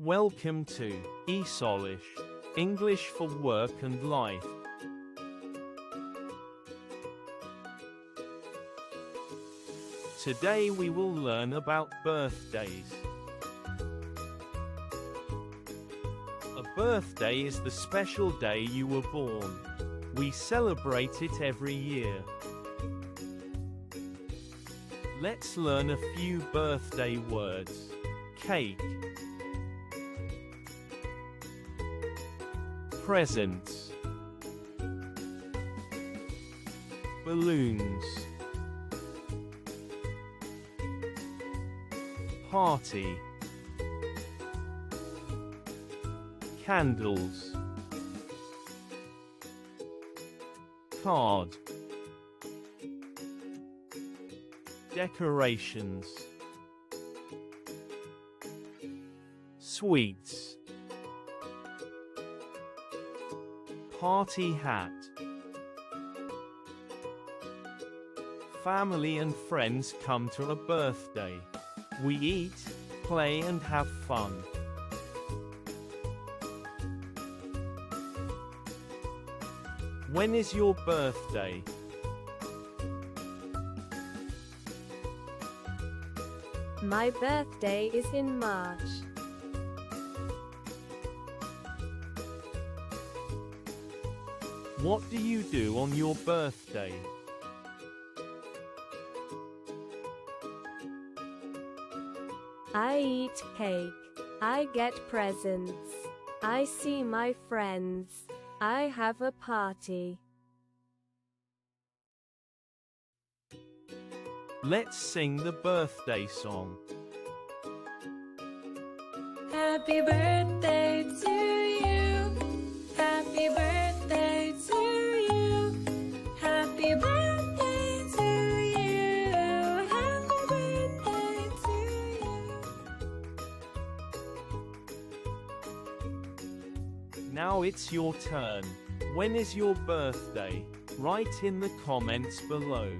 Welcome to ESOLish, English for Work and Life. Today we will learn about birthdays. A birthday is the special day you were born. We celebrate it every year. Let's learn a few birthday words. Cake, presents, balloons, party, candles, card, decorations, sweets, party hat. Family and friends come to a birthday. We eat, play and have fun. When is your birthday? My birthday is in March. What do you do on your birthday? I eat cake. I get presents. I see my friends. I have a party. Let's sing the birthday song. Happy birthday to you. Happy birthday to you. Happy birthday to you. Happy birthday to you. Now it's your turn. When is your birthday? Write in the comments below.